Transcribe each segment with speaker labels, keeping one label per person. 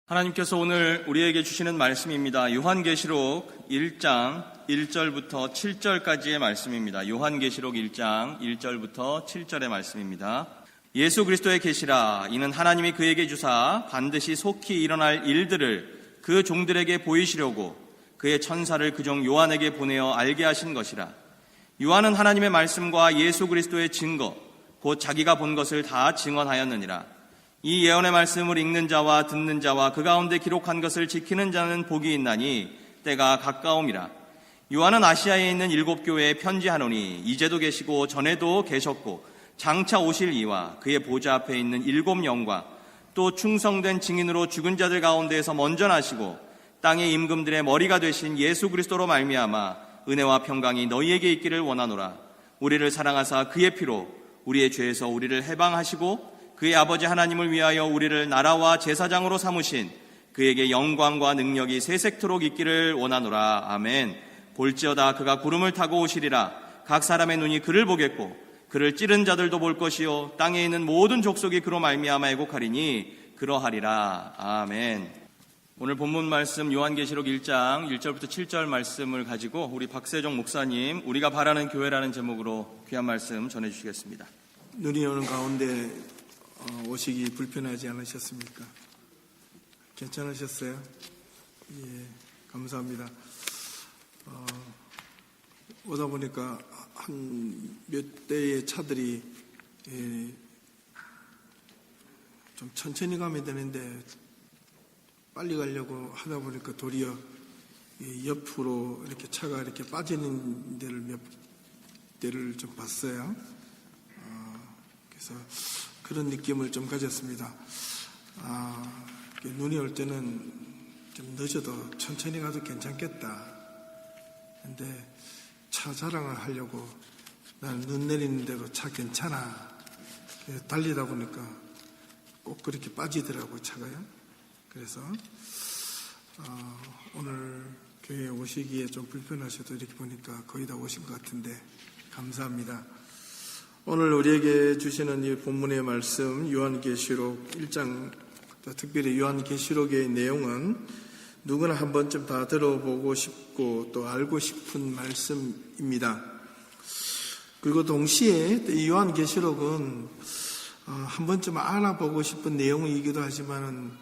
Speaker 1: 하나님께서 오늘 우리에게 주시는 말씀입니다. 요한계시록 1장 1절부터 7절까지의 말씀입니다. 요한계시록 1장 1절부터 7절의 말씀입니다. 예수 그리스도의 계시라. 이는 하나님이 그에게 주사 반드시 속히 일어날 일들을 그 종들에게 보이시려고 그의 천사를 그 종 요한에게 보내어 알게 하신 것이라. 요한은 하나님의 말씀과 예수 그리스도의 증거 곧 자기가 본 것을 다 증언하였느니라. 이 예언의 말씀을 읽는 자와 듣는 자와 그 가운데 기록한 것을 지키는 자는 복이 있나니 때가 가까움이라. 요한은 아시아에 있는 7교회에 편지하노니 이제도 계시고 전에도 계셨고 장차 오실 이와 그의 보좌 앞에 있는 7 영과 또 충성된 증인으로 죽은 자들 가운데에서 먼저 나시고 땅의 임금들의 머리가 되신 예수 그리스도로 말미암아 은혜와 평강이 너희에게 있기를 원하노라. 우리를 사랑하사 그의 피로 우리의 죄에서 우리를 해방하시고 그의 아버지 하나님을 위하여 우리를 나라와 제사장으로 삼으신 그에게 영광과 능력이 세세토록 있기를 원하노라. 아멘. 볼지어다 그가 구름을 타고 오시리라. 각 사람의 눈이 그를 보겠고 그를 찌른 자들도 볼 것이요 땅에 있는 모든 족속이 그로 말미암아 애곡하리니 그러하리라. 아멘. 오늘 본문 말씀 요한계시록 1장 1절부터 7절 말씀을 가지고 우리 박세종 목사님 우리가 바라는 교회라는 제목으로 귀한 말씀 전해주시겠습니다.
Speaker 2: 눈이 오는 가운데 오시기 불편하지 않으셨습니까? 괜찮으셨어요? 예, 감사합니다. 오다 보니까 한 몇 대의 차들이 좀 천천히 가면 되는데 빨리 가려고 하다 보니까 도리어 옆으로 이렇게 차가 이렇게 빠지는 데를 몇 대를 좀 봤어요. 그래서 그런 느낌을 좀 가졌습니다. 눈이 올 때는 좀 늦어도 천천히 가도 괜찮겠다. 근데 차 자랑을 하려고 난 눈 내리는 대로 차 괜찮아. 달리다 보니까 꼭 그렇게 빠지더라고요, 차가요. 그래서 오늘 교회에 오시기에 좀 불편하셔도 이렇게 보니까 거의 다 오신 것 같은데 감사합니다. 오늘 우리에게 주시는 이 본문의 말씀 요한계시록 1장, 특별히 요한계시록의 내용은 누구나 한 번쯤 다 들어보고 싶고 또 알고 싶은 말씀입니다. 그리고 동시에 이 요한계시록은 한 번쯤 알아보고 싶은 내용이기도 하지만은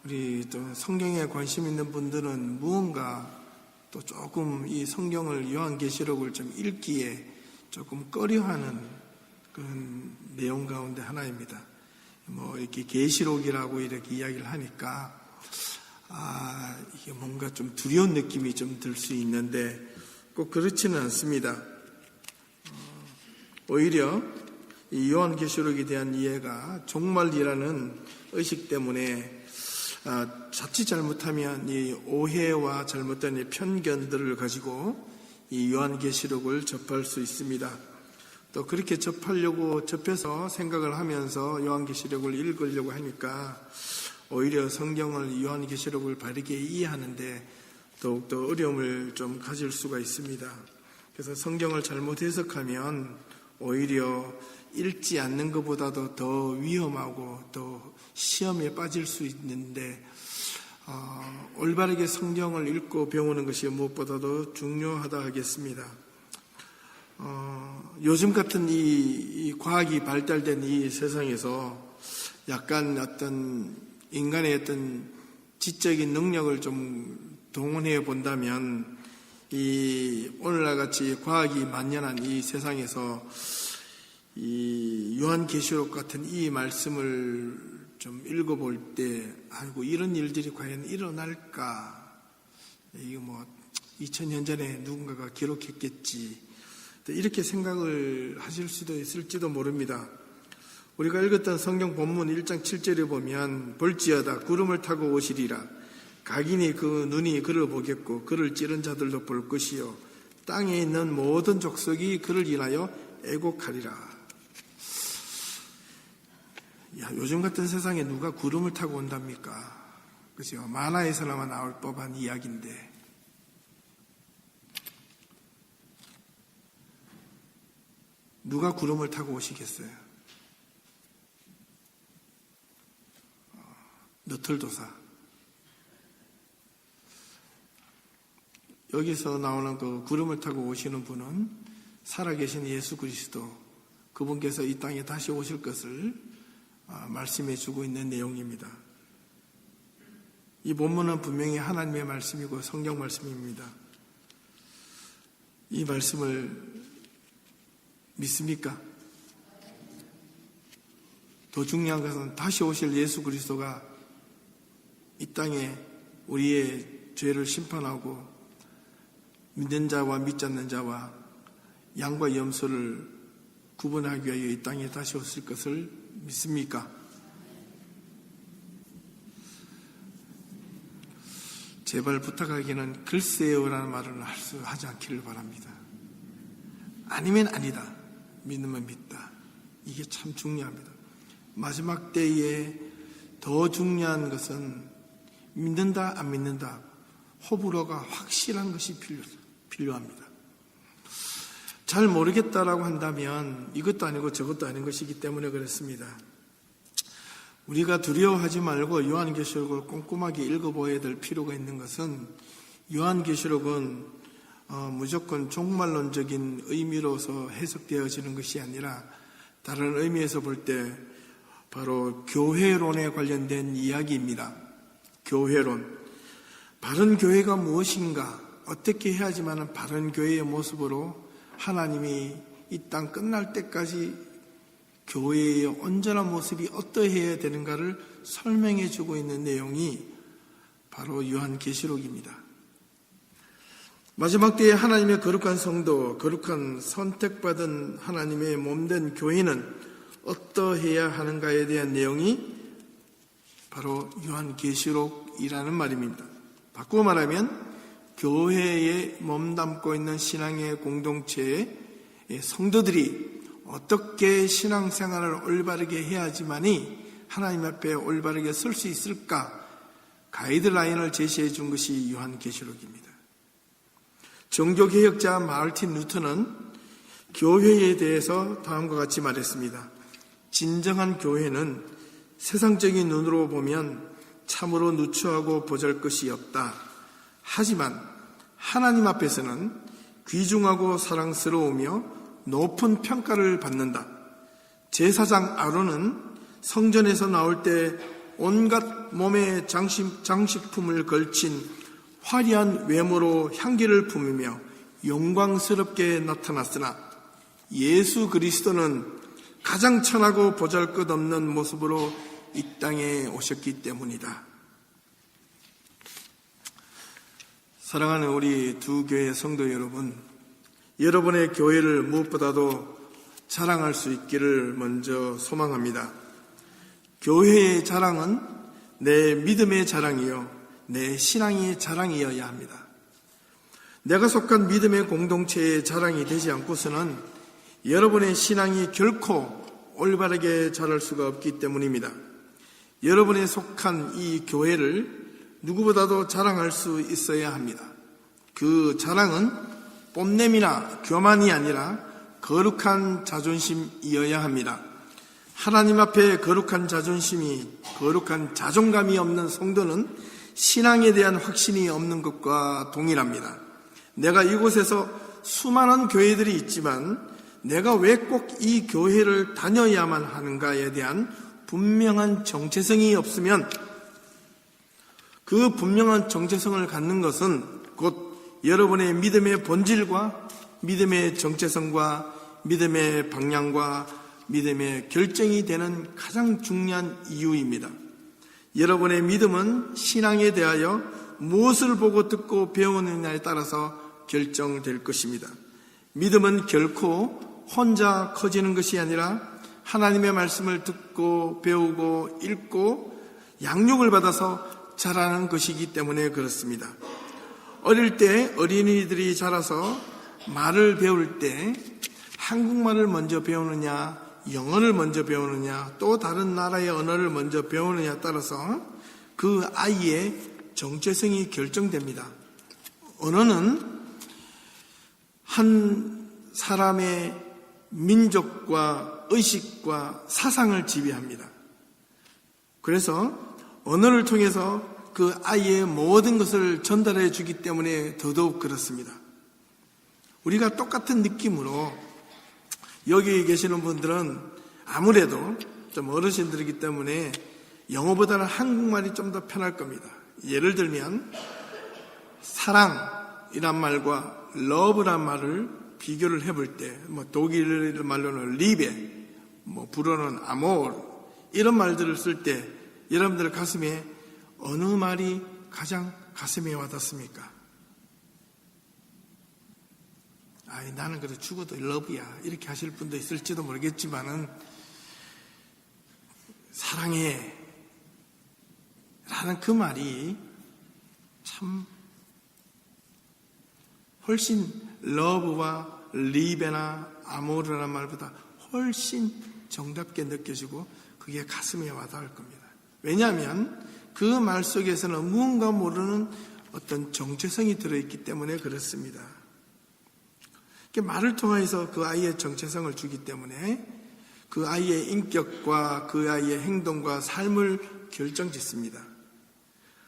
Speaker 2: 우리 또 성경에 관심 있는 분들은 무언가 또 조금 이 성경을 요한계시록을 좀 읽기에 조금 꺼려하는 그런 내용 가운데 하나입니다. 이렇게 계시록이라고 이렇게 이야기를 하니까 이게 뭔가 좀 두려운 느낌이 좀 들 수 있는데 꼭 그렇지는 않습니다. 오히려 이 요한계시록에 대한 이해가 종말이라는 의식 때문에 자칫 잘못하면 이 오해와 잘못된 이 편견들을 가지고 이 요한계시록을 접할 수 있습니다. 또 그렇게 접해서 생각을 하면서 요한계시록을 읽으려고 하니까 오히려 성경을 요한계시록을 바르게 이해하는데 더욱더 어려움을 좀 가질 수가 있습니다. 그래서 성경을 잘못 해석하면 오히려 읽지 않는 것보다도 더 위험하고 더 시험에 빠질 수 있는데 올바르게 성경을 읽고 배우는 것이 무엇보다도 중요하다 하겠습니다. 요즘 같은 이 과학이 발달된 이 세상에서 약간 어떤 인간의 어떤 지적인 능력을 좀 동원해 본다면 이 오늘날 같이 과학이 만연한 이 세상에서 이 요한계시록 같은 이 말씀을 좀 읽어볼 때 아이고 이런 일들이 과연 일어날까? 이거 2000년 전에 누군가가 기록했겠지. 이렇게 생각을 하실 수도 있을지도 모릅니다. 우리가 읽었던 성경 본문 1장 7절에 보면 볼지어다 구름을 타고 오시리라. 각인이 그 눈이 그를 보겠고 그를 찌른 자들도 볼 것이요 땅에 있는 모든 족속이 그를 인하여 애곡하리라. 요즘 같은 세상에 누가 구름을 타고 온답니까? 그죠? 만화에서나만 나올 법한 이야기인데 누가 구름을 타고 오시겠어요? 너털도사 여기서 나오는 그 구름을 타고 오시는 분은 살아계신 예수 그리스도, 그분께서 이 땅에 다시 오실 것을 말씀해 주고 있는 내용입니다. 이 본문은 분명히 하나님의 말씀이고 성경 말씀입니다. 이 말씀을 믿습니까? 더 중요한 것은 다시 오실 예수 그리스도가 이 땅에 우리의 죄를 심판하고 믿는 자와 믿지 않는 자와 양과 염소를 구분하기 위하여 이 땅에 다시 오실 것을 믿습니까? 제발 부탁하기는 글쎄요라는 말을 하지 않기를 바랍니다. 아니면 아니다, 믿으면 믿다. 이게 참 중요합니다. 마지막 때에 더 중요한 것은 믿는다 안 믿는다, 호불호가 확실한 것이 필요합니다. 잘 모르겠다라고 한다면 이것도 아니고 저것도 아닌 것이기 때문에 그렇습니다. 우리가 두려워하지 말고 요한계시록을 꼼꼼하게 읽어보아야 될 필요가 있는 것은, 요한계시록은 무조건 종말론적인 의미로서 해석되어지는 것이 아니라 다른 의미에서 볼 때 바로 교회론에 관련된 이야기입니다. 교회론. 바른 교회가 무엇인가, 어떻게 해야지만 바른 교회의 모습으로 하나님이 이 땅 끝날 때까지 교회의 온전한 모습이 어떠해야 되는가를 설명해 주고 있는 내용이 바로 요한계시록입니다. 마지막 때에 하나님의 거룩한 성도, 거룩한 선택받은 하나님의 몸된 교회는 어떠해야 하는가에 대한 내용이 바로 요한계시록이라는 말입니다. 바꾸어 말하면 교회에 몸담고 있는 신앙의 공동체의 성도들이 어떻게 신앙생활을 올바르게 해야지만이 하나님 앞에 올바르게 설 수 있을까, 가이드라인을 제시해 준 것이 요한계시록입니다. 종교개혁자 마르틴 루터는 교회에 대해서 다음과 같이 말했습니다. 진정한 교회는 세상적인 눈으로 보면 참으로 누추하고 보잘것이 없다. 하지만 하나님 앞에서는 귀중하고 사랑스러우며 높은 평가를 받는다. 제사장 아론은 성전에서 나올 때 온갖 몸에 장식품을 걸친 화려한 외모로 향기를 품으며 영광스럽게 나타났으나 예수 그리스도는 가장 천하고 보잘것없는 모습으로 이 땅에 오셨기 때문이다. 사랑하는 우리 두 교회 성도 여러분, 여러분의 교회를 무엇보다도 자랑할 수 있기를 먼저 소망합니다. 교회의 자랑은 내 믿음의 자랑이요, 내 신앙의 자랑이어야 합니다. 내가 속한 믿음의 공동체의 자랑이 되지 않고서는 여러분의 신앙이 결코 올바르게 자랄 수가 없기 때문입니다. 여러분의 속한 이 교회를 누구보다도 자랑할 수 있어야 합니다. 그 자랑은 뽐냄이나 교만이 아니라 거룩한 자존심이어야 합니다. 하나님 앞에 거룩한 자존심이, 거룩한 자존감이 없는 성도는 신앙에 대한 확신이 없는 것과 동일합니다. 내가 이곳에서 수많은 교회들이 있지만 내가 왜 꼭 이 교회를 다녀야만 하는가에 대한 분명한 정체성이 없으면, 그 분명한 정체성을 갖는 것은 곧 여러분의 믿음의 본질과 믿음의 정체성과 믿음의 방향과 믿음의 결정이 되는 가장 중요한 이유입니다. 여러분의 믿음은 신앙에 대하여 무엇을 보고 듣고 배우느냐에 따라서 결정될 것입니다. 믿음은 결코 혼자 커지는 것이 아니라 하나님의 말씀을 듣고 배우고 읽고 양육을 받아서 자라는 것이기 때문에 그렇습니다. 어릴 때 어린이들이 자라서 말을 배울 때 한국말을 먼저 배우느냐, 영어를 먼저 배우느냐, 또 다른 나라의 언어를 먼저 배우느냐에 따라서 그 아이의 정체성이 결정됩니다. 언어는 한 사람의 민족과 의식과 사상을 지배합니다. 그래서 언어를 통해서 그 아이의 모든 것을 전달해 주기 때문에 더더욱 그렇습니다. 우리가 똑같은 느낌으로 여기 계시는 분들은 아무래도 좀 어르신들이기 때문에 영어보다는 한국말이 좀 더 편할 겁니다. 예를 들면 사랑이란 말과 love란 말을 비교를 해볼 때 독일 말로는 Liebe, 불어는 Amor 이런 말들을 쓸 때 여러분들 가슴에 어느 말이 가장 가슴에 와닿습니까? 나는 그래 죽어도 러브야 이렇게 하실 분도 있을지도 모르겠지만은 사랑해 라는 그 말이 참 훨씬 러브와 리베나 아모르라는 말보다 훨씬 정답게 느껴지고 그게 가슴에 와닿을 겁니다. 왜냐하면 그 말 속에서는 무언가 모르는 어떤 정체성이 들어있기 때문에 그렇습니다. 말을 통해서 그 아이의 정체성을 주기 때문에 그 아이의 인격과 그 아이의 행동과 삶을 결정짓습니다.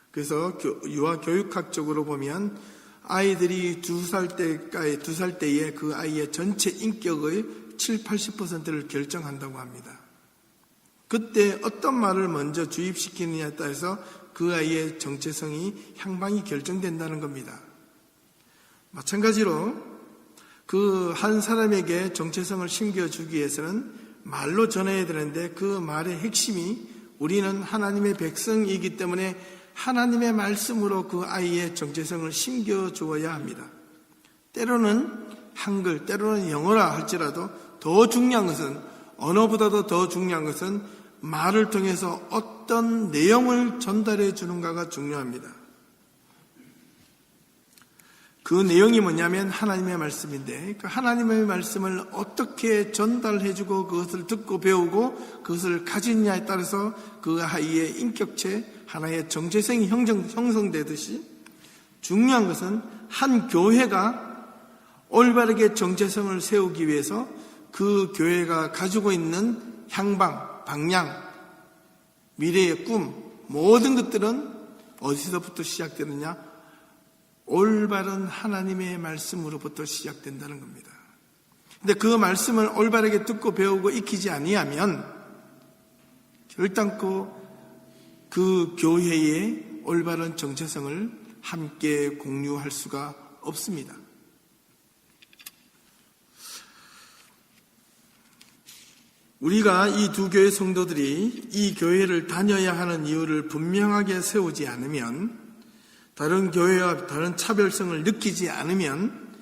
Speaker 2: 그래서 유아교육학적으로 보면 아이들이 2살 때에 그 아이의 전체 인격의 70-80%를 결정한다고 합니다. 그때 어떤 말을 먼저 주입시키느냐에 따라서 그 아이의 정체성이 향방이 결정된다는 겁니다. 마찬가지로 그 한 사람에게 정체성을 심겨주기 위해서는 말로 전해야 되는데 그 말의 핵심이 우리는 하나님의 백성이기 때문에 하나님의 말씀으로 그 아이의 정체성을 심겨주어야 합니다. 때로는 한글, 때로는 영어라 할지라도 더 중요한 것은 언어보다도 더 중요한 것은 말을 통해서 어떤 내용을 전달해 주는가가 중요합니다. 그 내용이 뭐냐면 하나님의 말씀인데 그 하나님의 말씀을 어떻게 전달해주고 그것을 듣고 배우고 그것을 가지느냐에 따라서 그 아이의 인격체 하나의 정체성이 형성되듯이 중요한 것은 한 교회가 올바르게 정체성을 세우기 위해서 그 교회가 가지고 있는 향방, 방향, 미래의 꿈 모든 것들은 어디서부터 시작되느냐? 올바른 하나님의 말씀으로부터 시작된다는 겁니다. 근데 그 말씀을 올바르게 듣고 배우고 익히지 아니하면 결단코 그 교회의 올바른 정체성을 함께 공유할 수가 없습니다. 우리가 이 두 교회 성도들이 이 교회를 다녀야 하는 이유를 분명하게 세우지 않으면 다른 교회와 다른 차별성을 느끼지 않으면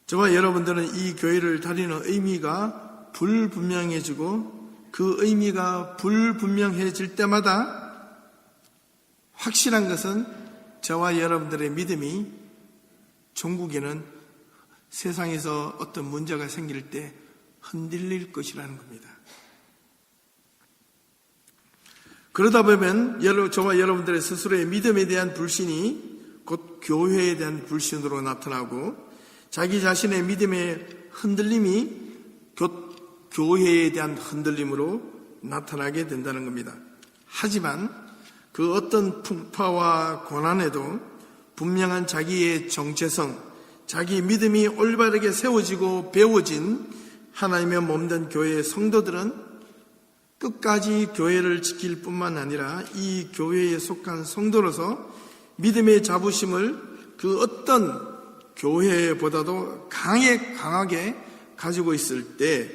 Speaker 2: 저와 여러분들은 이 교회를 다니는 의미가 불분명해지고 그 의미가 불분명해질 때마다 확실한 것은 저와 여러분들의 믿음이 종국에는 세상에서 어떤 문제가 생길 때 흔들릴 것이라는 겁니다. 그러다 보면 저와 여러분들의 스스로의 믿음에 대한 불신이 곧 교회에 대한 불신으로 나타나고 자기 자신의 믿음의 흔들림이 곧 교회에 대한 흔들림으로 나타나게 된다는 겁니다. 하지만 그 어떤 풍파와 고난에도 분명한 자기의 정체성, 자기 믿음이 올바르게 세워지고 배워진 하나님의 몸된 교회의 성도들은 끝까지 교회를 지킬 뿐만 아니라 이 교회에 속한 성도로서 믿음의 자부심을 그 어떤 교회보다도 강하게 가지고 있을 때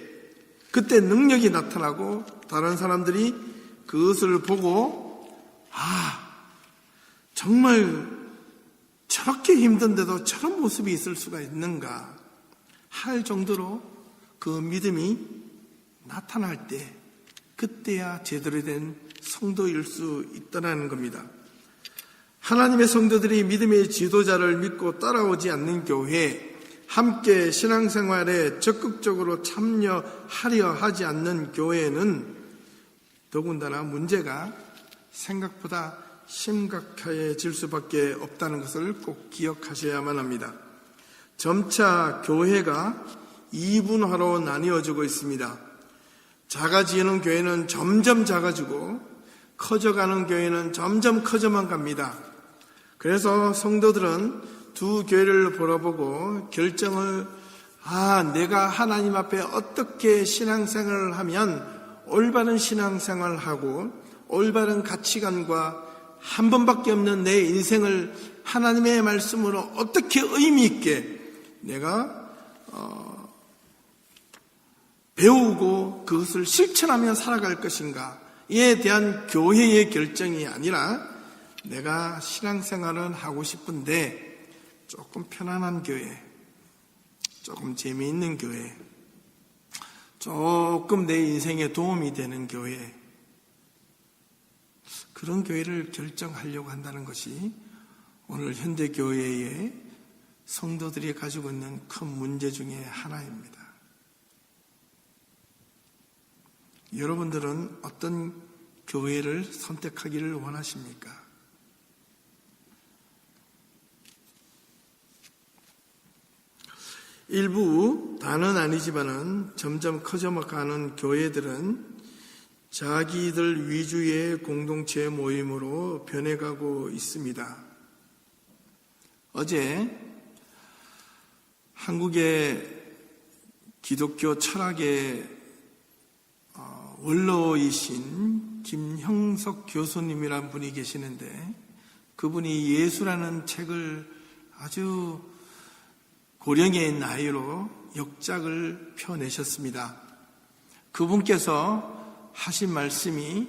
Speaker 2: 그때 능력이 나타나고 다른 사람들이 그것을 보고 정말 저렇게 힘든데도 저런 모습이 있을 수가 있는가 할 정도로 그 믿음이 나타날 때 그때야 제대로 된 성도일 수 있다는 겁니다. 하나님의 성도들이 믿음의 지도자를 믿고 따라오지 않는 교회, 함께 신앙생활에 적극적으로 참여하려 하지 않는 교회는 더군다나 문제가 생각보다 심각해질 수밖에 없다는 것을 꼭 기억하셔야만 합니다. 점차 교회가 이분화로 나뉘어지고 있습니다. 작아지는 교회는 점점 작아지고 커져가는 교회는 점점 커져만 갑니다. 그래서 성도들은 두 교회를 바라보고 결정을 내가 하나님 앞에 어떻게 신앙생활을 하면 올바른 신앙생활을 하고 올바른 가치관과 한 번밖에 없는 내 인생을 하나님의 말씀으로 어떻게 의미 있게 내가 배우고 그것을 실천하며 살아갈 것인가 이에 대한 교회의 결정이 아니라 내가 신앙생활은 하고 싶은데 조금 편안한 교회, 조금 재미있는 교회, 조금 내 인생에 도움이 되는 교회, 그런 교회를 결정하려고 한다는 것이 오늘 현대교회의 성도들이 가지고 있는 큰 문제 중에 하나입니다. 여러분들은 어떤 교회를 선택하기를 원하십니까? 일부 다는 아니지만은 점점 커져가는 교회들은 자기들 위주의 공동체 모임으로 변해가고 있습니다. 어제 한국의 기독교 철학의 원로이신 김형석 교수님이라는 분이 계시는데 그분이 예수라는 책을 아주 고령의 나이로 역작을 펴내셨습니다. 그분께서 하신 말씀이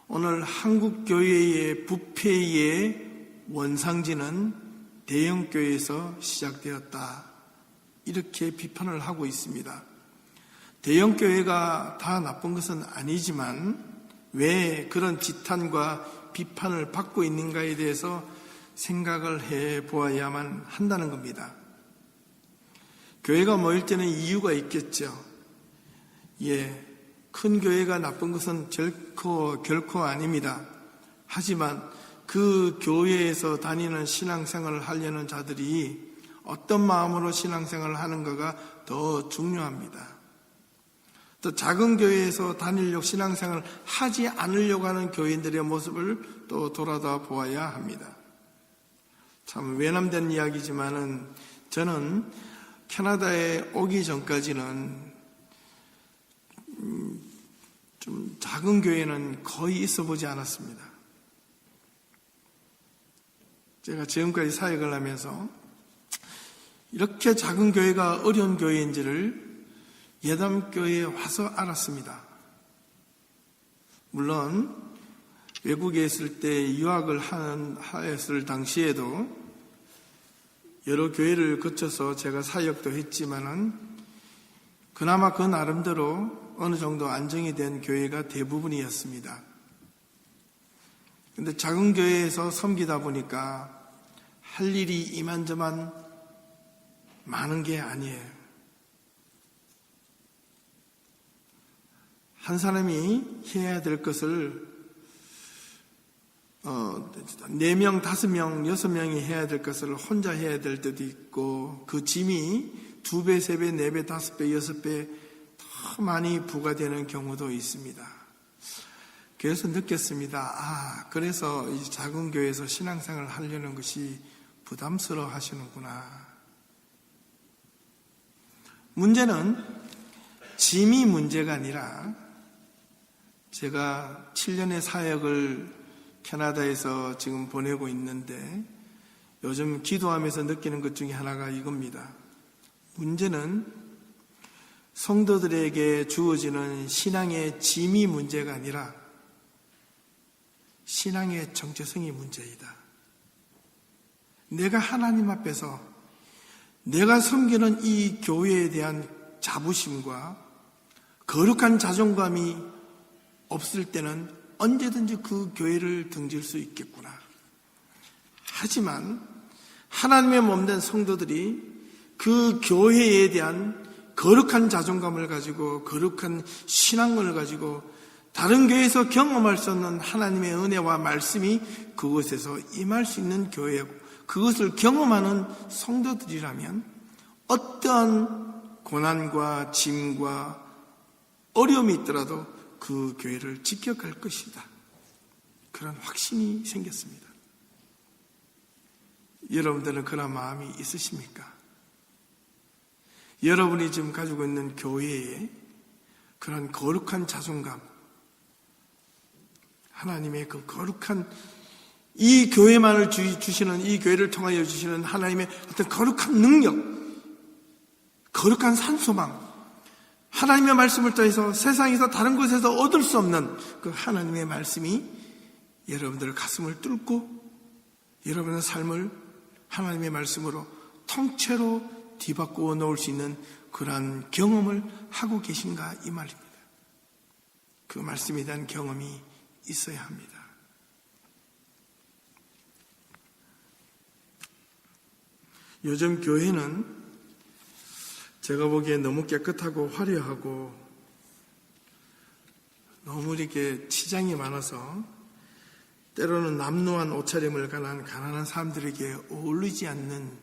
Speaker 2: 오늘 한국교회의 부패의 원상지는 대형교회에서 시작되었다. 이렇게 비판을 하고 있습니다. 대형교회가 다 나쁜 것은 아니지만 왜 그런 지탄과 비판을 받고 있는가에 대해서 생각을 해보아야만 한다는 겁니다. 교회가 모일 때는 이유가 있겠죠. 큰 교회가 나쁜 것은 결코 아닙니다. 하지만 그 교회에서 다니는 신앙생활을 하려는 자들이 어떤 마음으로 신앙생활을 하는가가 더 중요합니다. 또 작은 교회에서 다니려고 신앙생활을 하지 않으려고 하는 교인들의 모습을 또 돌아다 보아야 합니다. 참 외람된 이야기지만은 저는 캐나다에 오기 전까지는 좀 작은 교회는 거의 있어 보지 않았습니다. 제가 지금까지 사역을 하면서 이렇게 작은 교회가 어려운 교회인지를 예담교회에 와서 알았습니다. 물론 외국에 있을 때 유학을 하였을 당시에도 여러 교회를 거쳐서 제가 사역도 했지만은 그나마 그 나름대로 어느 정도 안정이 된 교회가 대부분이었습니다. 근데 작은 교회에서 섬기다 보니까 할 일이 이만저만 많은 게 아니에요. 한 사람이 해야 될 것을 4명, 5명, 6명이 해야 될 것을 혼자 해야 될 때도 있고 그 짐이 2배, 3배, 4배, 5배, 6배 더 많이 부과되는 경우도 있습니다. 그래서 느꼈습니다. 그래서 이 작은 교회에서 신앙생활을 하려는 것이 부담스러워 하시는구나. 문제는 짐이 문제가 아니라 제가 7년의 사역을 캐나다에서 지금 보내고 있는데 요즘 기도하면서 느끼는 것 중에 하나가 이겁니다. 문제는 성도들에게 주어지는 신앙의 짐이 문제가 아니라 신앙의 정체성이 문제이다. 내가 하나님 앞에서 내가 섬기는 이 교회에 대한 자부심과 거룩한 자존감이 없을 때는 언제든지 그 교회를 등질 수 있겠구나. 하지만 하나님의 몸된 성도들이 그 교회에 대한 거룩한 자존감을 가지고 거룩한 신앙을 가지고 다른 교회에서 경험할 수 없는 하나님의 은혜와 말씀이 그곳에서 임할 수 있는 교회고 그것을 경험하는 성도들이라면 어떠한 고난과 짐과 어려움이 있더라도 그 교회를 지켜갈 것이다. 그런 확신이 생겼습니다. 여러분들은 그런 마음이 있으십니까? 여러분이 지금 가지고 있는 교회에 그런 거룩한 자존감, 하나님의 그 거룩한 이 교회만을 주시는, 이 교회를 통하여 주시는 하나님의 어떤 거룩한 능력, 거룩한 산소망, 하나님의 말씀을 통해서 세상에서 다른 곳에서 얻을 수 없는 그 하나님의 말씀이 여러분들의 가슴을 뚫고 여러분의 삶을 하나님의 말씀으로 통째로 뒤바꾸어 놓을 수 있는 그러한 경험을 하고 계신가 이 말입니다. 그 말씀에 대한 경험이 있어야 합니다. 요즘 교회는 제가 보기에 너무 깨끗하고 화려하고 너무 이렇게 치장이 많아서 때로는 남루한 옷차림을 가난 가난한 사람들에게 어울리지 않는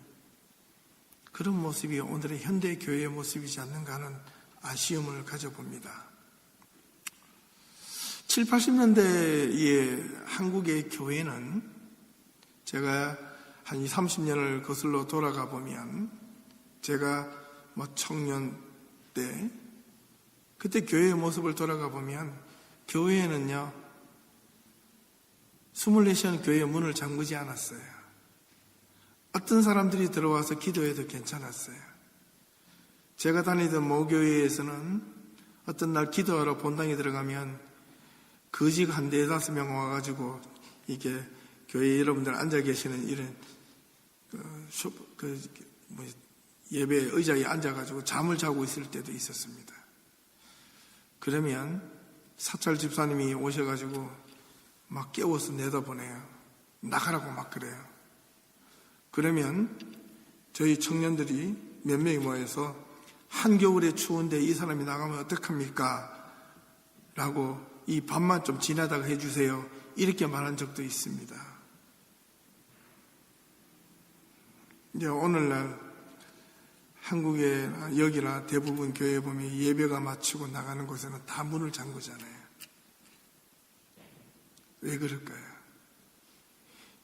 Speaker 2: 그런 모습이 오늘의 현대 교회의 모습이지 않는가 하는 아쉬움을 가져봅니다. 7, 80년대의 한국의 교회는 제가 한 20, 30년을 거슬러 돌아가 보면 제가 청년 때 그때 교회의 모습을 돌아가 보면 교회에는요 24시간 교회의 문을 잠그지 않았어요. 어떤 사람들이 들어와서 기도해도 괜찮았어요. 제가 다니던 모교회에서는 어떤 날 기도하러 본당에 들어가면 거지가 한 4-5명 와가지고 이게 교회 여러분들 앉아 계시는 이런 예배 의자에 앉아가지고 잠을 자고 있을 때도 있었습니다. 그러면 사찰 집사님이 오셔가지고 막 깨워서 내다보내요. 나가라고 막 그래요. 그러면 저희 청년들이 몇 명이 모여서 한겨울에 추운데 이 사람이 나가면 어떡합니까? 라고 이 밤만 좀 지나다가 해주세요. 이렇게 말한 적도 있습니다. 이제 오늘날 한국의 여기나 대부분 교회 보면 예배가 마치고 나가는 곳에는 다 문을 잠그잖아요. 왜 그럴까요?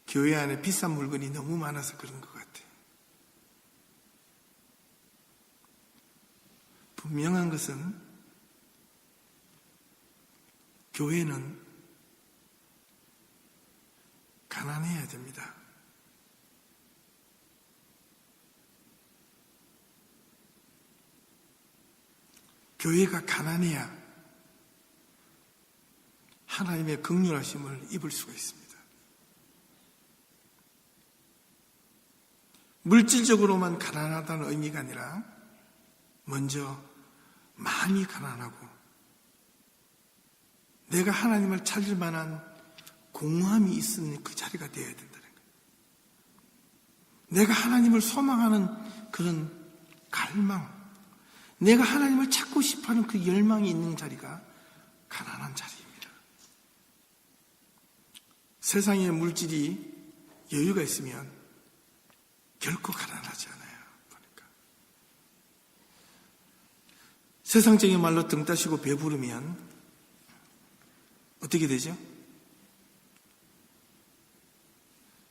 Speaker 2: 교회 안에 비싼 물건이 너무 많아서 그런 것 같아요. 분명한 것은 교회는 가난해야 됩니다. 교회가 가난해야 하나님의 긍휼하심을 입을 수가 있습니다. 물질적으로만 가난하다는 의미가 아니라 먼저 마음이 가난하고 내가 하나님을 찾을 만한 공허함이 있는 그 자리가 되어야 된다는 거예요. 내가 하나님을 소망하는 그런 갈망, 내가 하나님을 찾고 싶어하는 그 열망이 있는 자리가 가난한 자리입니다. 세상의 물질이 여유가 있으면 결코 가난하지 않아요. 보니까. 세상적인 말로 등 따시고 배부르면 어떻게 되죠?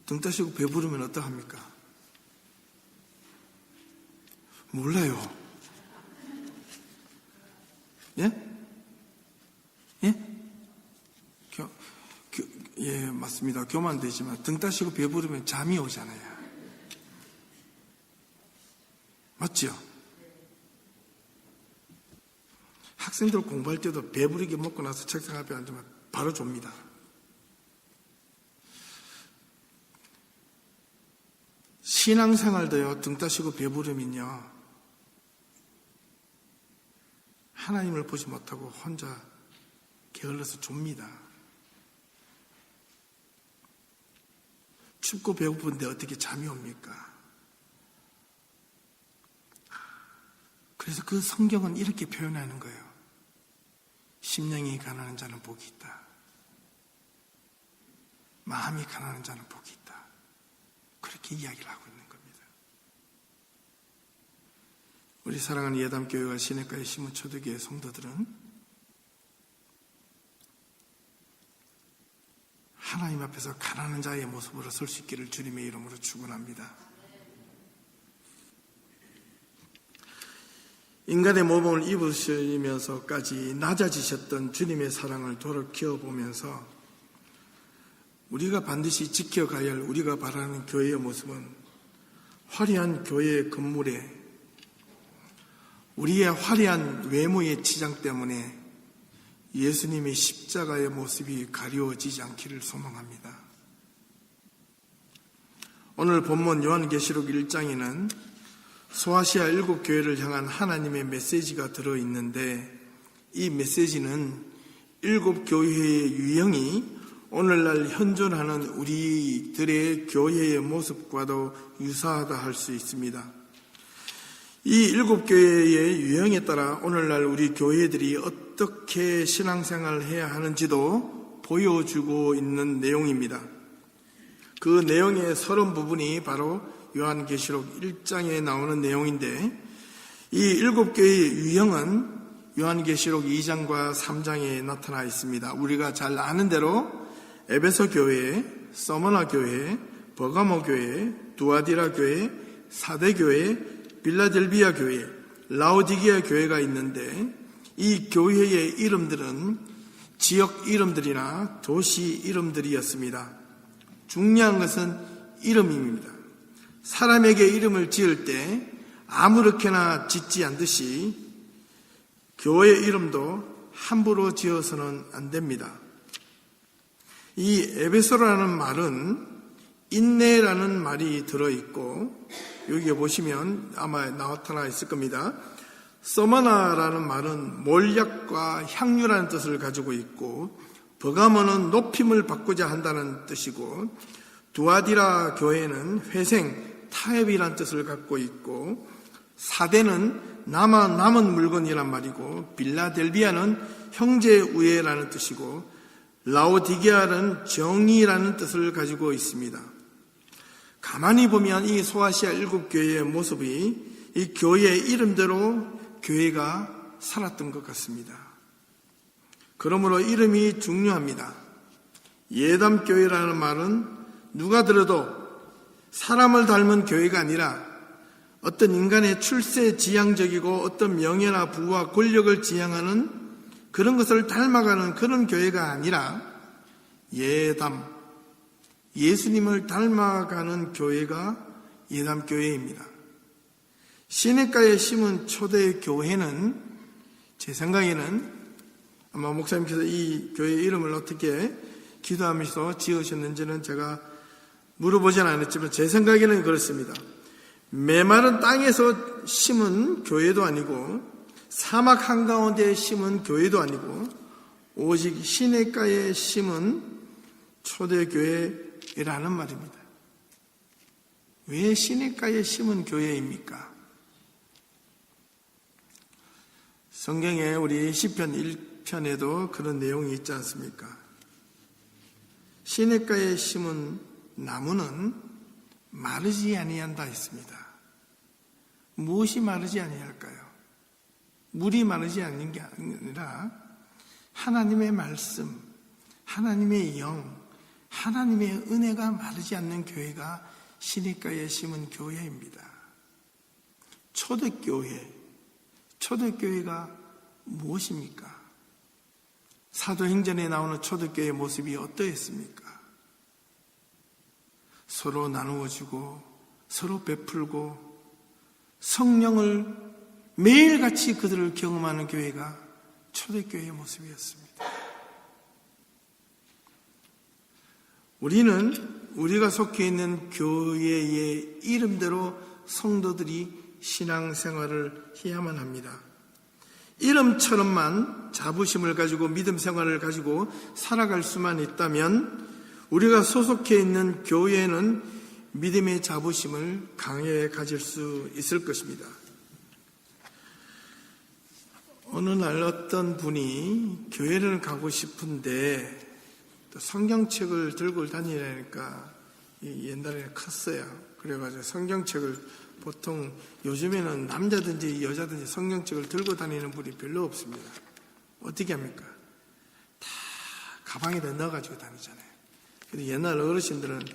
Speaker 2: 등 따시고 배부르면 어떡합니까? 몰라요. 예? 예? 예, 맞습니다. 교만되지만 등 따시고 배부르면 잠이 오잖아요. 맞죠? 학생들 공부할 때도 배부르게 먹고 나서 책상 앞에 앉으면 바로 좁니다. 신앙생활도요, 등 따시고 배부르면요, 하나님을 보지 못하고 혼자 게을러서 좁니다. 춥고 배고픈데 어떻게 잠이 옵니까? 그래서 그 성경은 이렇게 표현하는 거예요. 심령이 가난한 자는 복이 있다. 마음이 가난한 자는 복이 있다. 그렇게 이야기를 하고 있는 겁니다. 우리 사랑하는 예담교회와 시내가의 시무초대교회 성도들은 하나님 앞에서 가난한 자의 모습으로 설 수 있기를 주님의 이름으로 축원합니다. 인간의 모범을 입으시면서까지 낮아지셨던 주님의 사랑을 돌이켜보면서 우리가 반드시 지켜가야 할 우리가 바라는 교회의 모습은 화려한 교회의 건물에 우리의 화려한 외모의 치장 때문에 예수님의 십자가의 모습이 가려워지지 않기를 소망합니다. 오늘 본문 요한계시록 1장에는 소아시아 7교회를 향한 하나님의 메시지가 들어있는데 이 메시지는 7교회의 유형이 오늘날 현존하는 우리들의 교회의 모습과도 유사하다 할 수 있습니다. 이 7교회의 유형에 따라 오늘날 우리 교회들이 어떻게 신앙생활을 해야 하는지도 보여주고 있는 내용입니다. 그 내용의 서론 부분이 바로 요한계시록 1장에 나오는 내용인데 이 7교회의 유형은 요한계시록 2장과 3장에 나타나 있습니다. 우리가 잘 아는 대로 에베소 교회, 서머나 교회, 버가모 교회, 두아디라 교회, 사대 교회, 빌라델비아 교회, 라오디게아 교회가 있는데 이 교회의 이름들은 지역 이름들이나 도시 이름들이었습니다. 중요한 것은 이름입니다. 사람에게 이름을 지을 때 아무렇게나 짓지 않듯이 교회 이름도 함부로 지어서는 안 됩니다. 이 에베소라는 말은 인내라는 말이 들어있고 여기에 보시면 아마 나타나 있을 겁니다. 서머나라는 말은 몰약과 향유라는 뜻을 가지고 있고 버가모는 높임을 받고자 한다는 뜻이고 두아디라 교회는 회생, 타협이라는 뜻을 갖고 있고 사대는 남은 물건이란 말이고 빌라델비아는 형제우애라는 뜻이고 라오디게아는 정의라는 뜻을 가지고 있습니다. 가만히 보면 이 소아시아 7교회의 모습이 이 교회의 이름대로 교회가 살았던 것 같습니다. 그러므로 이름이 중요합니다. 예담교회라는 말은 누가 들어도 사람을 닮은 교회가 아니라 어떤 인간의 출세 지향적이고 어떤 명예나 부와 권력을 지향하는 그런 것을 닮아가는 그런 교회가 아니라 예담, 예수님을 닮아가는 교회가 예담교회입니다. 시냇가에 심은 초대 교회는 제 생각에는 아마 목사님께서 이 교회 이름을 어떻게 기도하면서 지으셨는지는 제가 물어보진 않았지만 제 생각에는 그렇습니다. 메마른 땅에서 심은 교회도 아니고 사막 한가운데에 심은 교회도 아니고 오직 시냇가에 심은 초대교회라는 말입니다. 왜 시냇가에 심은 교회입니까? 성경에 우리 시편 1편에도 그런 내용이 있지 않습니까? 시냇가에 심은 나무는 마르지 아니한다 했습니다. 무엇이 마르지 아니할까요? 물이 마르지 않는 게 아니라 하나님의 말씀, 하나님의 영, 하나님의 은혜가 마르지 않는 교회가 시냇가에 심은 교회입니다. 초대교회가 무엇입니까? 사도행전에 나오는 초대교회의 모습이 어떠했습니까? 서로 나누어주고 서로 베풀고 성령을 매일같이 그들을 경험하는 교회가 초대교회의 모습이었습니다. 우리가 속해 있는 교회의 이름대로 성도들이 신앙생활을 해야만 합니다. 이름처럼만 자부심을 가지고 믿음 생활을 가지고 살아갈 수만 있다면 우리가 소속해 있는 교회는 믿음의 자부심을 강하게 가질 수 있을 것입니다. 어느 날 어떤 분이 교회를 가고 싶은데 또 성경책을 들고 다니려니까 옛날에 컸어요. 그래가지고 성경책을 보통 요즘에는 남자든지 여자든지 성경책을 들고 다니는 분이 별로 없습니다. 어떻게 합니까? 다 가방에다 넣어가지고 다니잖아요. 옛날 어르신들은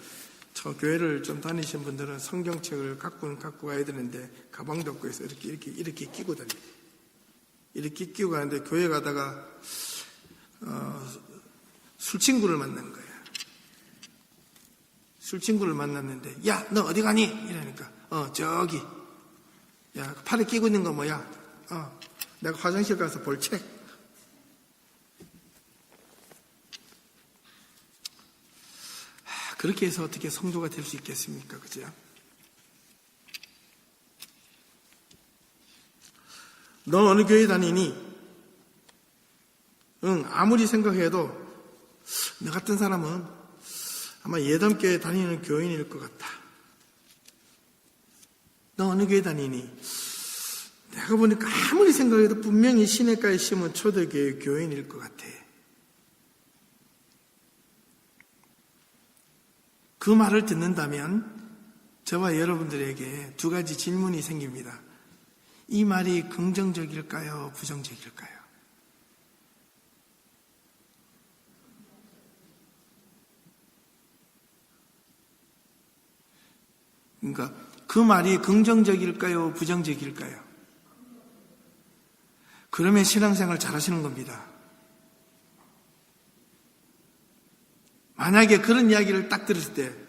Speaker 2: 저 교회를 좀 다니신 분들은 성경책을 갖고 가야 되는데 가방도 없고 해서 이렇게 끼고 다녀요. 이렇게 끼고 가는데 교회 가다가 술 친구를 만난 거예요. 술 친구를 만났는데 야, 너 어디 가니? 이러니까 저기. 야, 팔에 끼고 있는 거 뭐야? 내가 화장실 가서 볼 책. 그렇게 해서 어떻게 성도가 될 수 있겠습니까? 그죠? 너 어느 교회 다니니? 아무리 생각해도 너 같은 사람은 아마 예담교회 다니는 교인일 것 같다. 너 어느 교회 다니니? 내가 보니까 아무리 생각해도 분명히 시냇가에 심은 초대교회 교인일 것 같아. 그 말을 듣는다면 저와 여러분들에게 두 가지 질문이 생깁니다. 이 말이 긍정적일까요? 부정적일까요? 그러니까 그 말이 긍정적일까요? 부정적일까요? 그러면 신앙생활 잘하시는 겁니다. 만약에 그런 이야기를 딱 들었을 때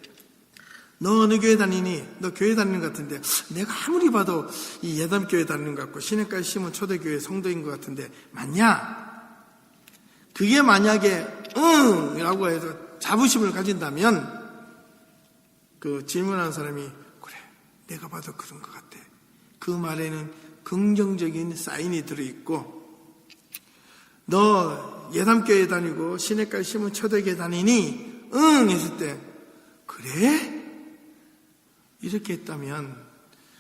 Speaker 2: 너 어느 교회 다니니? 너 교회 다니는 것 같은데 내가 아무리 봐도 이 예담교회 다니는 것 같고 시냇가에 심은 초대교회 성도인 것 같은데 맞냐? 그게 만약에 응! 라고 해서 자부심을 가진다면 그 질문하는 사람이 그래 내가 봐도 그런 것 같아. 그 말에는 긍정적인 사인이 들어있고 너 예담교회 다니고 시냇가에 심은 초대교회 다니니? 응! 했을 때 그래? 이렇게 했다면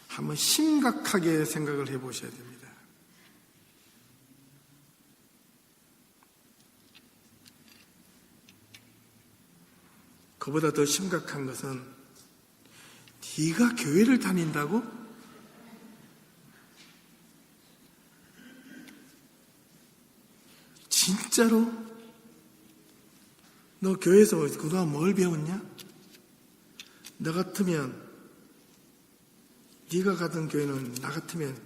Speaker 2: 한번 심각하게 생각을 해보셔야 됩니다. 그보다 더 심각한 것은 네가 교회를 다닌다고? 진짜로? 너 교회에서 그동안 뭘 배웠냐? 나 같으면 네가 가던 교회는 나 같으면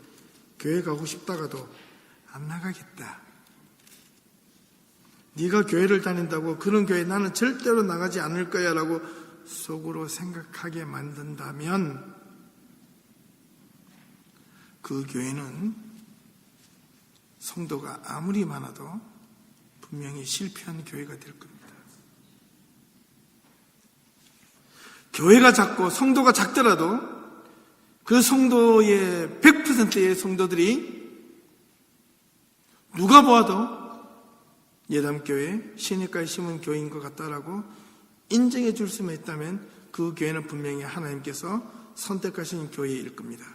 Speaker 2: 교회 가고 싶다가도 안 나가겠다. 네가 교회를 다닌다고 그런 교회 나는 절대로 나가지 않을 거야 라고 속으로 생각하게 만든다면 그 교회는 성도가 아무리 많아도 분명히 실패한 교회가 될 겁니다. 교회가 작고 성도가 작더라도 그 성도의 100%의 성도들이 누가 보아도 예담교회, 시냇가에 심은 교회인 것 같다라고 인정해 줄 수만 있다면 그 교회는 분명히 하나님께서 선택하신 교회일 겁니다.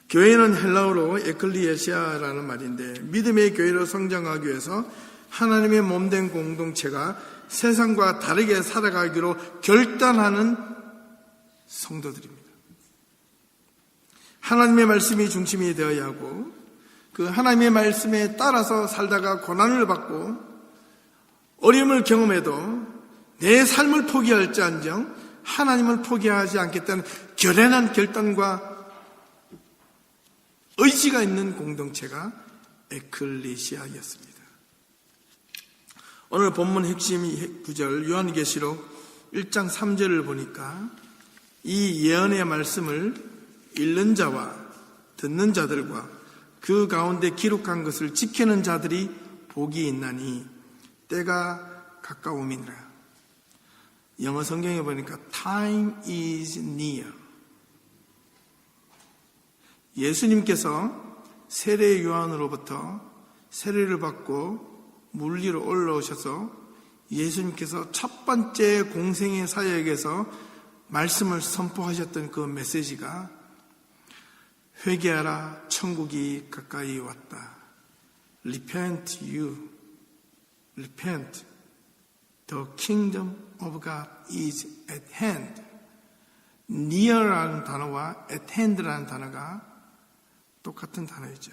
Speaker 2: 교회는 헬라어로 에클리에시아라는 말인데 믿음의 교회로 성장하기 위해서 하나님의 몸된 공동체가 세상과 다르게 살아가기로 결단하는 성도들입니다. 하나님의 말씀이 중심이 되어야 하고 그 하나님의 말씀에 따라서 살다가 고난을 받고 어려움을 경험해도 내 삶을 포기할지언정 하나님을 포기하지 않겠다는 결연한 결단과 의지가 있는 공동체가 에클레시아였습니다. 오늘 본문 핵심 구절 요한계시록 1장 3절을 보니까 이 예언의 말씀을 읽는 자와 듣는 자들과 그 가운데 기록한 것을 지키는 자들이 복이 있나니 때가 가까움이니라. 영어 성경에 보니까 time is near. 예수님께서 세례 요한으로부터 세례를 받고 물 위로 올라오셔서 예수님께서 첫 번째 공생의 사역에서 말씀을 선포하셨던 그 메시지가 회개하라 천국이 가까이 왔다. Repent you. Repent. The kingdom of God is at hand. near라는 단어와 at hand라는 단어가 똑같은 단어이죠.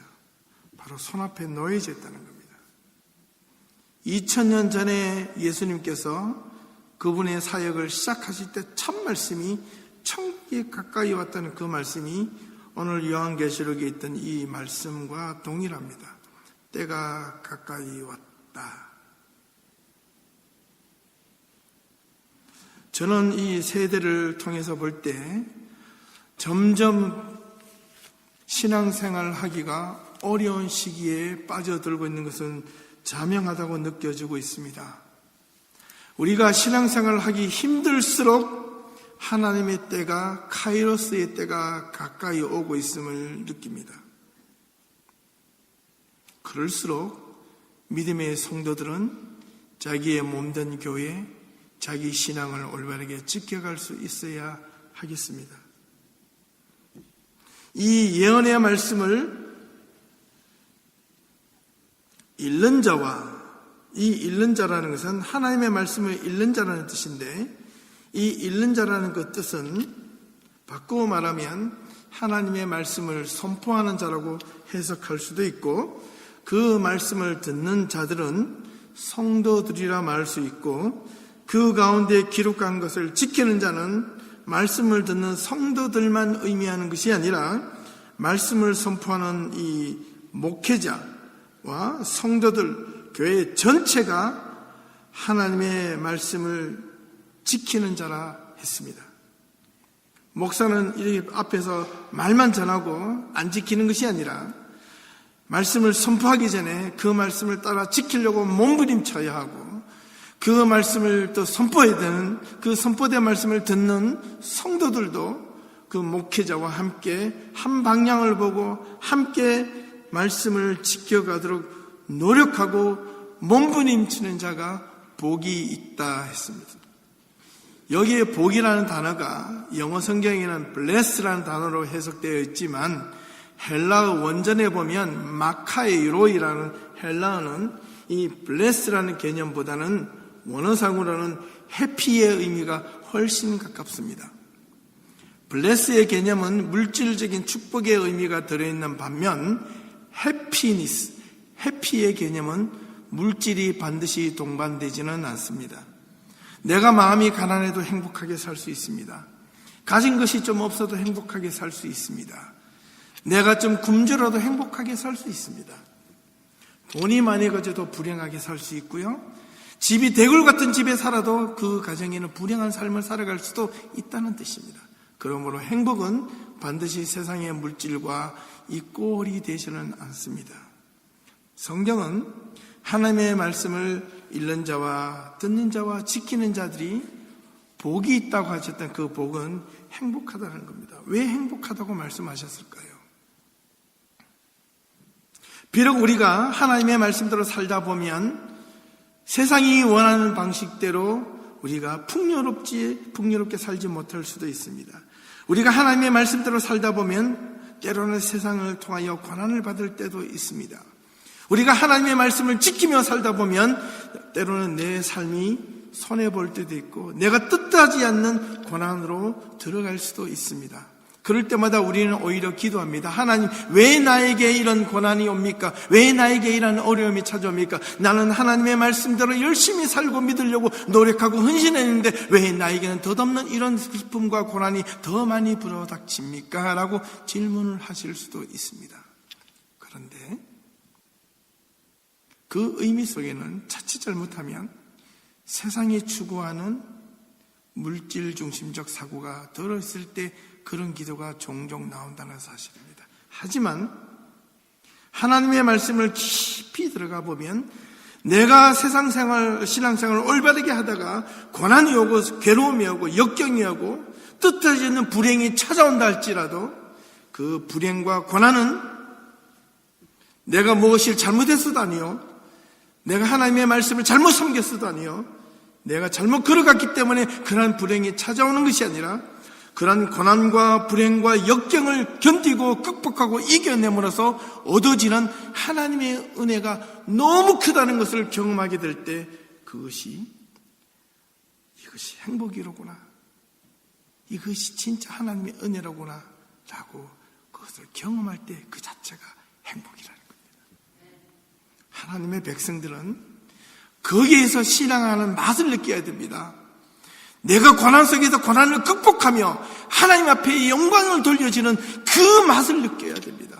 Speaker 2: 바로 손앞에 놓여져 있다는 겁니다. 2000년 전에 예수님께서 그분의 사역을 시작하실 때 첫 말씀이 천국이 가까이 왔다는 그 말씀이 오늘 요한계시록에 있던 이 말씀과 동일합니다. 때가 가까이 왔다. 저는 이 세대를 통해서 볼 때 점점 신앙생활 하기가 어려운 시기에 빠져들고 있는 것은 자명하다고 느껴지고 있습니다. 우리가 신앙생활을 하기 힘들수록 하나님의 때가, 카이로스의 때가 가까이 오고 있음을 느낍니다. 그럴수록 믿음의 성도들은 자기의 몸된 교회, 자기 신앙을 올바르게 지켜갈 수 있어야 하겠습니다. 이 예언의 말씀을 읽는 자와, 이 읽는 자라는 것은 하나님의 말씀을 읽는 자라는 뜻인데, 이 읽는 자라는 그 뜻은 바꾸어 말하면 하나님의 말씀을 선포하는 자라고 해석할 수도 있고, 그 말씀을 듣는 자들은 성도들이라 말할 수 있고, 그 가운데 기록한 것을 지키는 자는 말씀을 듣는 성도들만 의미하는 것이 아니라 말씀을 선포하는 이 목회자와 성도들, 교회 전체가 하나님의 말씀을 지키는 자라 했습니다. 목사는 이렇게 앞에서 말만 전하고 안 지키는 것이 아니라 말씀을 선포하기 전에 그 말씀을 따라 지키려고 몸부림쳐야 하고, 그 말씀을 또 선포해야 되는, 그 선포된 말씀을 듣는 성도들도 그 목회자와 함께 한 방향을 보고 함께 말씀을 지켜가도록 노력하고 몸부림치는 자가 복이 있다 했습니다. 여기에 복이라는 단어가 영어 성경에는 bless라는 단어로 해석되어 있지만 헬라어 원전에 보면 마카이로이라는 헬라어는 이 bless라는 개념보다는 원어상으로는 해피의 의미가 훨씬 가깝습니다. bless의 개념은 물질적인 축복의 의미가 들어있는 반면 happiness, 해피의 개념은 물질이 반드시 동반되지는 않습니다. 내가 마음이 가난해도 행복하게 살 수 있습니다. 가진 것이 좀 없어도 행복하게 살 수 있습니다. 내가 좀 굶주려도 행복하게 살 수 있습니다. 돈이 많이 가져도 불행하게 살 수 있고요. 집이 대굴 같은 집에 살아도 그 가정에는 불행한 삶을 살아갈 수도 있다는 뜻입니다. 그러므로 행복은 반드시 세상의 물질과 이 꼴이 되지는 않습니다. 성경은 하나님의 말씀을 읽는 자와 듣는 자와 지키는 자들이 복이 있다고 하셨던 그 복은 행복하다는 겁니다. 왜 행복하다고 말씀하셨을까요? 비록 우리가 하나님의 말씀대로 살다 보면 세상이 원하는 방식대로 우리가 풍요롭게 살지 못할 수도 있습니다. 우리가 하나님의 말씀대로 살다 보면 때로는 세상을 통하여 고난을 받을 때도 있습니다. 우리가 하나님의 말씀을 지키며 살다 보면 때로는 내 삶이 손해볼 때도 있고 내가 뜻하지 않는 고난으로 들어갈 수도 있습니다. 그럴 때마다 우리는 오히려 기도합니다. 하나님, 왜 나에게 이런 고난이 옵니까? 왜 나에게 이런 어려움이 찾아옵니까? 나는 하나님의 말씀대로 열심히 살고 믿으려고 노력하고 헌신했는데 왜 나에게는 덧없는 이런 슬픔과 고난이 더 많이 불어닥칩니까? 라고 질문을 하실 수도 있습니다. 그런데 그 의미 속에는 자칫 잘못하면 세상이 추구하는 물질 중심적 사고가 들어있을 때 그런 기도가 종종 나온다는 사실입니다. 하지만 하나님의 말씀을 깊이 들어가 보면 내가 세상생활, 신앙생활을 올바르게 하다가 고난이 오고 괴로움이 오고 역경이 오고 뜻하지 않는 불행이 찾아온다 할지라도 그 불행과 고난은 내가 무엇을 잘못했어도 아니요, 내가 하나님의 말씀을 잘못 섬겼어도 아니요, 내가 잘못 걸어갔기 때문에 그러한 불행이 찾아오는 것이 아니라 그러한 고난과 불행과 역경을 견디고 극복하고 이겨냄으로써 얻어지는 하나님의 은혜가 너무 크다는 것을 경험하게 될 때 이것이 행복이로구나, 이것이 진짜 하나님의 은혜로구나 라고 그것을 경험할 때 그 자체가 행복이라는 겁니다. 하나님의 백성들은 거기에서 신앙하는 맛을 느껴야 됩니다. 내가 고난 속에서 고난을 극복하며 하나님 앞에 영광을 돌려지는 그 맛을 느껴야 됩니다.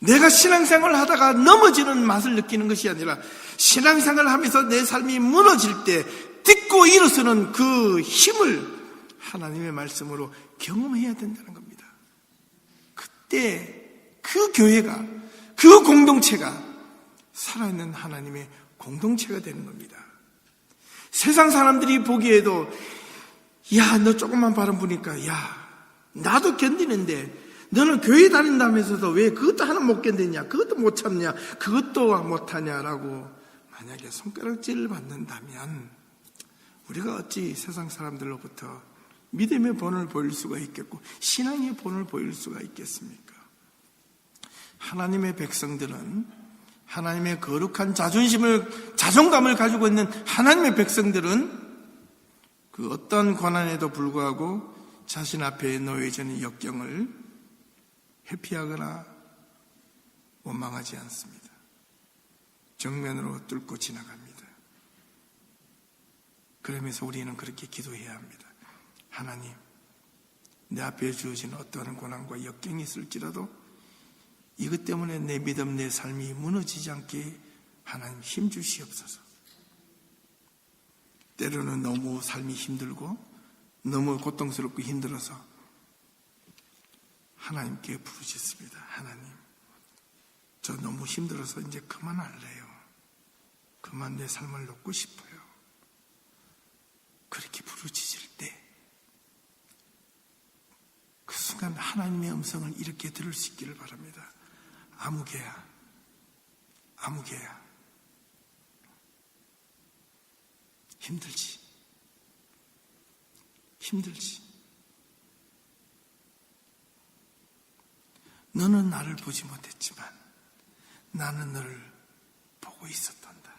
Speaker 2: 내가 신앙생활을 하다가 넘어지는 맛을 느끼는 것이 아니라 신앙생활을 하면서 내 삶이 무너질 때 딛고 일어서는 그 힘을 하나님의 말씀으로 경험해야 된다는 겁니다. 그때 그 교회가, 그 공동체가 살아있는 하나님의 공동체가 되는 겁니다. 세상 사람들이 보기에도 야, 너 조금만 바람 부니까 야, 나도 견디는데 너는 교회 다닌다면서도 왜 그것도 하나 못 견디냐, 그것도 못 참냐, 그것도 못하냐라고 만약에 손가락질을 받는다면 우리가 어찌 세상 사람들로부터 믿음의 본을 보일 수가 있겠고 신앙의 본을 보일 수가 있겠습니까? 하나님의 백성들은, 하나님의 거룩한 자존감을 가지고 있는 하나님의 백성들은 그 어떤 고난에도 불구하고 자신 앞에 놓여지는 역경을 회피하거나 원망하지 않습니다. 정면으로 뚫고 지나갑니다. 그러면서 우리는 그렇게 기도해야 합니다. 하나님, 내 앞에 주어진 어떠한 고난과 역경이 있을지라도 이것 때문에 내 믿음, 내 삶이 무너지지 않게 하나님 힘 주시옵소서. 때로는 너무 삶이 힘들고 너무 고통스럽고 힘들어서 하나님께 부르짖습니다. 하나님, 저 너무 힘들어서 이제 그만할래요. 그만 내 삶을 놓고 싶어요. 그렇게 부르짖을 때 그 순간 하나님의 음성을 이렇게 들을 수 있기를 바랍니다. 아무개야, 아무개야, 힘들지, 힘들지. 너는 나를 보지 못했지만 나는 너를 보고 있었단다.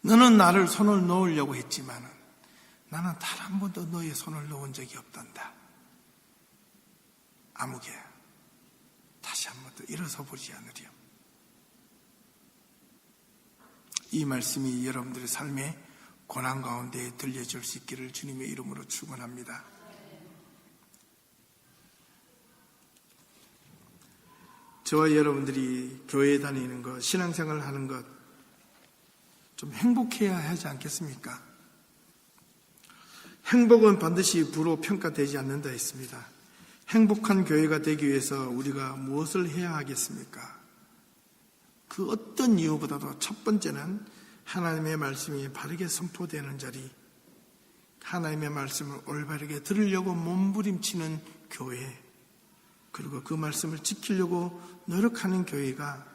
Speaker 2: 너는 나를 손을 놓으려고 했지만 나는 단 한 번도 너의 손을 놓은 적이 없단다. 아무개야, 다시 한 번 더 일어서 보지 않으렴. 이 말씀이 여러분들의 삶의 고난 가운데 들려줄 수 있기를 주님의 이름으로 축원합니다. 저와 여러분들이 교회에 다니는 것, 신앙생활을 하는 것 좀 행복해야 하지 않겠습니까? 행복은 반드시 부로 평가되지 않는다 했습니다. 행복한 교회가 되기 위해서 우리가 무엇을 해야 하겠습니까? 그 어떤 이유보다도 첫 번째는 하나님의 말씀이 바르게 선포되는 자리, 하나님의 말씀을 올바르게 들으려고 몸부림치는 교회, 그리고 그 말씀을 지키려고 노력하는 교회가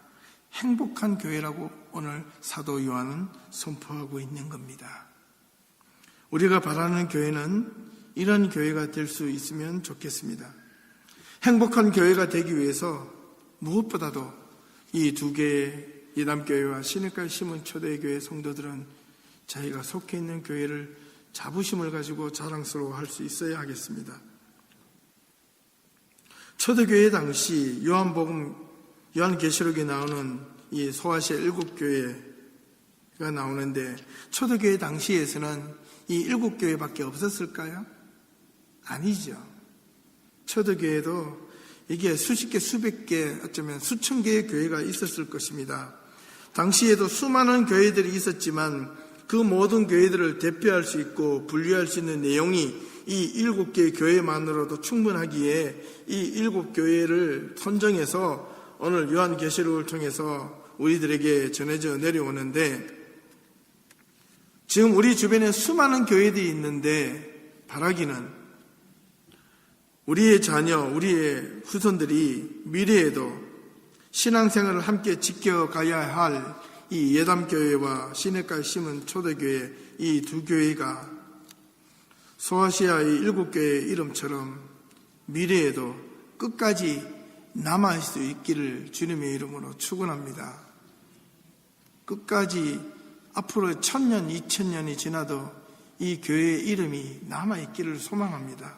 Speaker 2: 행복한 교회라고 오늘 사도 요한은 선포하고 있는 겁니다. 우리가 바라는 교회는 이런 교회가 될 수 있으면 좋겠습니다. 행복한 교회가 되기 위해서 무엇보다도 이 두 개의 예담교회와 시냇가에 심은 초대교회 성도들은 자기가 속해 있는 교회를 자부심을 가지고 자랑스러워할 수 있어야 하겠습니다. 초대교회 당시 요한계시록에 나오는 이 소아시아 7교회가 나오는데 초대교회 당시에서는 이 7교회밖에 없었을까요? 아니죠. 초대교회도 이게 수십 개, 수백 개, 어쩌면 수천 개의 교회가 있었을 것입니다. 당시에도 수많은 교회들이 있었지만 그 모든 교회들을 대표할 수 있고 분류할 수 있는 내용이 이 7개의 교회만으로도 충분하기에 이 7교회를 선정해서 오늘 요한계시록을 통해서 우리들에게 전해져 내려오는데, 지금 우리 주변에 수많은 교회들이 있는데 바라기는 우리의 자녀, 우리의 후손들이 미래에도 신앙생활을 함께 지켜가야 할 이 예담교회와 시냇가에 심은 초대교회, 이 두 교회가 소아시아의 7교회의 이름처럼 미래에도 끝까지 남아있을 수 있기를 주님의 이름으로 축원합니다. 끝까지 앞으로 1000년, 2000년이 지나도 이 교회의 이름이 남아있기를 소망합니다.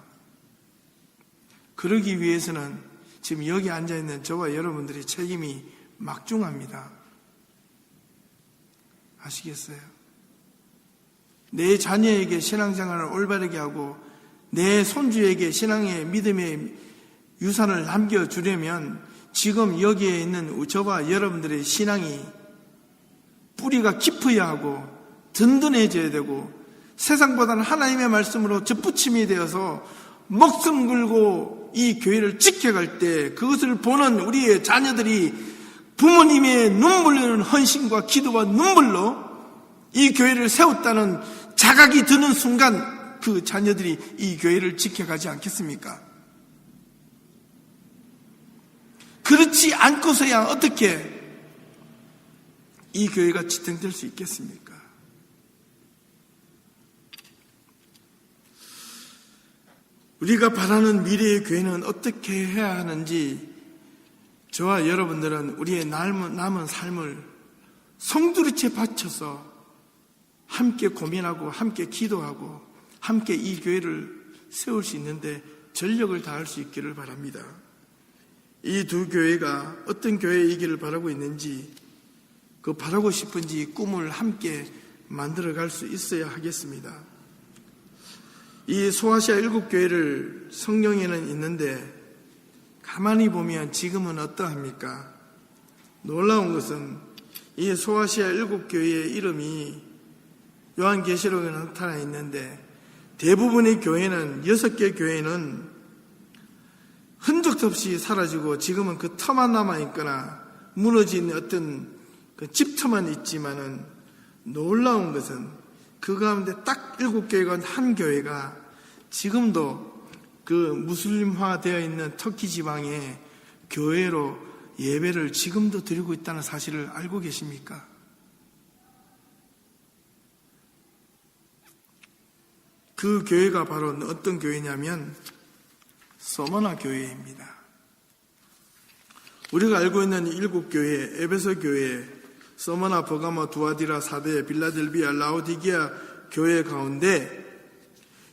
Speaker 2: 그러기 위해서는 지금 여기 앉아있는 저와 여러분들의 책임이 막중합니다. 아시겠어요? 내 자녀에게 신앙생활을 올바르게 하고 내 손주에게 신앙의 믿음의 유산을 남겨주려면 지금 여기에 있는 저와 여러분들의 신앙이 뿌리가 깊어야 하고 든든해져야 되고 세상보다는 하나님의 말씀으로 접붙임이 되어서 목숨 걸고 이 교회를 지켜갈 때 그것을 보는 우리의 자녀들이 부모님의 눈물 흘리는 헌신과 기도와 눈물로 이 교회를 세웠다는 자각이 드는 순간 그 자녀들이 이 교회를 지켜가지 않겠습니까? 그렇지 않고서야 어떻게 이 교회가 지탱될 수 있겠습니까? 우리가 바라는 미래의 교회는 어떻게 해야 하는지 저와 여러분들은 우리의 남은 삶을 송두리째 바쳐서 함께 고민하고 함께 기도하고 함께 이 교회를 세울 수 있는데 전력을 다할 수 있기를 바랍니다. 이 두 교회가 어떤 교회이기를 바라고 있는지 그 바라고 싶은지 꿈을 함께 만들어갈 수 있어야 하겠습니다. 이 소아시아 7교회를 성경에는 있는데 가만히 보면 지금은 어떠합니까? 놀라운 것은 이 소아시아 7교회의 이름이 요한계시록에 나타나 있는데 대부분의 교회는 6개 교회는 흔적도 없이 사라지고 지금은 그 터만 남아있거나 무너진 어떤 그 집터만 있지만은 놀라운 것은 그 가운데 딱 7교회가 한 교회가 지금도 그 무슬림화 되어 있는 터키 지방의 교회로 예배를 지금도 드리고 있다는 사실을 알고 계십니까? 그 교회가 바로 어떤 교회냐면 서머나 교회입니다. 우리가 알고 있는 7교회, 에베소 교회, 서머나, 버가모, 두아디라, 사데, 빌라델비아, 라오디게아 교회 가운데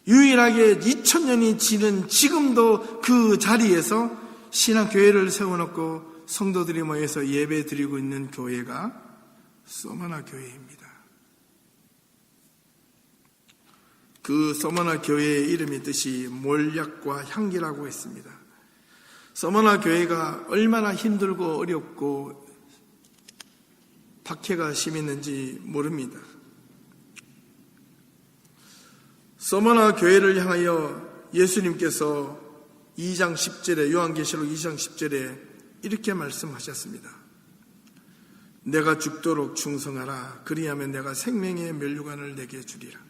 Speaker 2: 유일하게 2000년이 지난 지금도 그 자리에서 신앙교회를 세워놓고 성도들이 모여서 예배 드리고 있는 교회가 서머나 교회입니다. 그 서머나 교회의 이름의 뜻이 몰약과 향기라고 했습니다. 서머나 교회가 얼마나 힘들고 어렵고 박해가 심했는지 모릅니다. 서머나 교회를 향하여 예수님께서 2장 10절에 요한계시록 2장 10절에 이렇게 말씀하셨습니다. 내가 죽도록 충성하라. 그리하면 내가 생명의 면류관을 내게 주리라.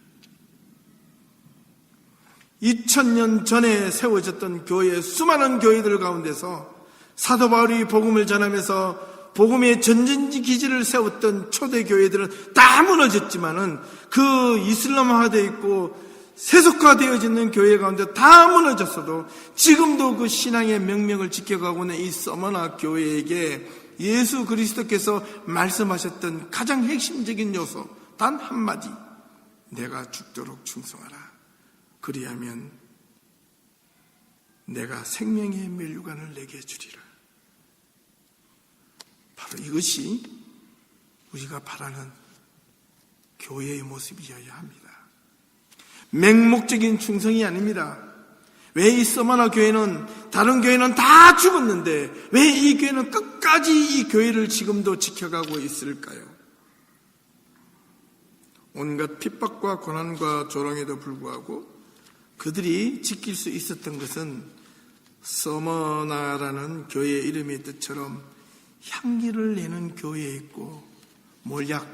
Speaker 2: 2000년 전에 세워졌던 교회, 수많은 교회들 가운데서 사도 바울이 복음을 전하면서 복음의 전진지 기지를 세웠던 초대 교회들은 다 무너졌지만은 그 이슬람화되어 있고 세속화되어지는 교회 가운데 다 무너졌어도 지금도 그 신앙의 명명을 지켜가고 있는 이 서머나 교회에게 예수 그리스도께서 말씀하셨던 가장 핵심적인 요소 단 한마디, 내가 죽도록 충성하라. 그리하면 내가 생명의 면류관을 내게 주리라. 바로 이것이 우리가 바라는 교회의 모습이어야 합니다. 맹목적인 충성이 아닙니다. 왜 이 서머나 교회는, 다른 교회는 다 죽었는데 왜 이 교회는 끝까지 이 교회를 지금도 지켜가고 있을까요? 온갖 핍박과 고난과 조롱에도 불구하고 그들이 지킬 수 있었던 것은 서머나라는 교회의 이름의 뜻처럼 향기를 내는 교회였고 몰약,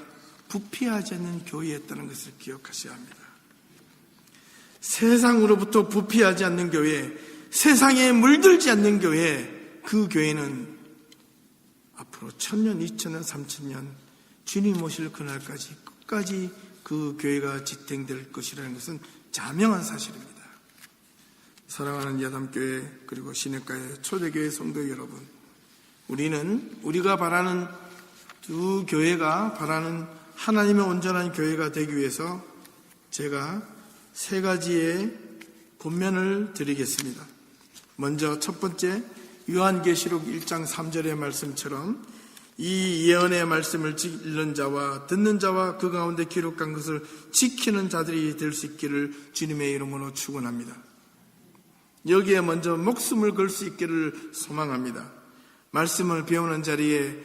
Speaker 2: 부패하지 않는 교회였다는 것을 기억하셔야 합니다. 세상으로부터 부패하지 않는 교회, 세상에 물들지 않는 교회, 그 교회는 앞으로 1000년, 2000년, 3000년 주님 오실 그날까지 끝까지 그 교회가 지탱될 것이라는 것은 자명한 사실입니다. 사랑하는 야담교회 그리고 시냇가의 초대교회 성도 여러분, 우리가 바라는 두 교회가 바라는 하나님의 온전한 교회가 되기 위해서 제가 3가지의 권면을 드리겠습니다. 먼저 첫 번째, 요한계시록 1장 3절의 말씀처럼 이 예언의 말씀을 읽는 자와 듣는 자와 그 가운데 기록한 것을 지키는 자들이 될 수 있기를 주님의 이름으로 축원합니다. 여기에 먼저 목숨을 걸 수 있기를 소망합니다. 말씀을 배우는 자리에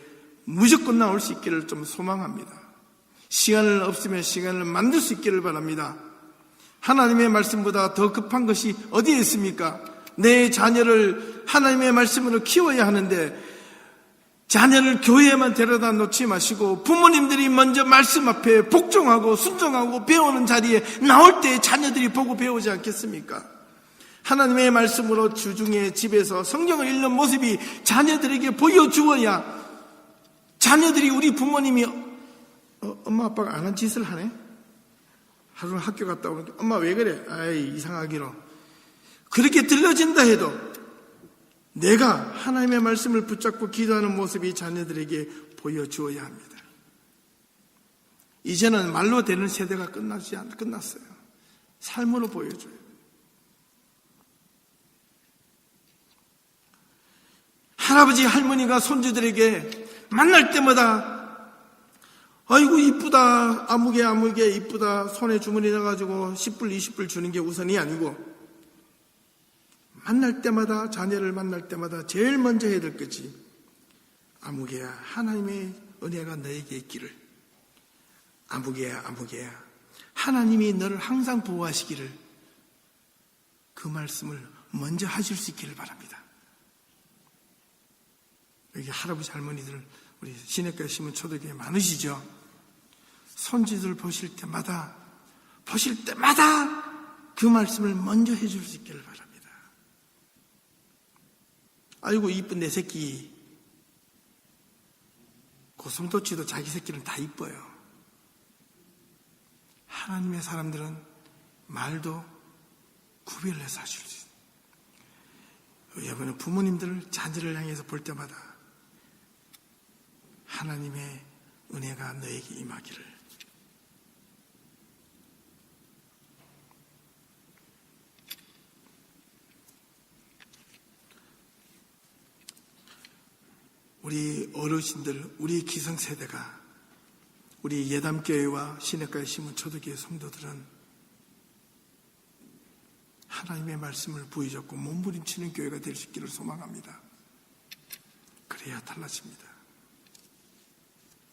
Speaker 2: 무조건 나올 수 있기를 좀 소망합니다. 시간을 없으면 시간을 만들 수 있기를 바랍니다. 하나님의 말씀보다 더 급한 것이 어디에 있습니까? 내 자녀를 하나님의 말씀으로 키워야 하는데 자녀를 교회에만 데려다 놓지 마시고 부모님들이 먼저 말씀 앞에 복종하고 순종하고 배우는 자리에 나올 때 자녀들이 보고 배우지 않겠습니까? 하나님의 말씀으로 주중에 집에서 성경을 읽는 모습이 자녀들에게 보여주어야 자녀들이 우리 부모님이 엄마 아빠가 안 한 짓을 하네? 하루 학교 갔다 오는데 엄마 왜 그래? 아이 이상하기로 그렇게 들려진다 해도 내가 하나님의 말씀을 붙잡고 기도하는 모습이 자녀들에게 보여주어야 합니다. 이제는 말로 되는 세대가 끝났어요. 삶으로 보여줘요. 할아버지 할머니가 손주들에게 만날 때마다 아이고 이쁘다 아무개 이쁘다 손에 주머니 넣어가지고 10불 20불 주는 게 우선이 아니고 만날 때마다 자녀를 만날 때마다 제일 먼저 해야 될 것이 아무개야 하나님의 은혜가 너에게 있기를 아무개야 하나님이 너를 항상 보호하시기를 그 말씀을 먼저 하실 수 있기를 바랍니다. 여기 할아버지 할머니들 우리 시내가에 심은 초대교회 많으시죠? 손주들 보실 때마다 그 말씀을 먼저 해줄 수 있기를 바랍니다. 아이고 이쁜 내 새끼 고슴도치도 자기 새끼는 다 이뻐요. 하나님의 사람들은 말도 구별해서 하실 수 있어요. 여러분 부모님들 자녀를 향해서 볼 때마다 하나님의 은혜가 너에게 임하기를 우리 어르신들, 우리 기성세대가 우리 예담교회와 시내가에 심은 초대교회 성도들은 하나님의 말씀을 부여잡고 몸부림치는 교회가 될 수 있기를 소망합니다. 그래야 달라집니다.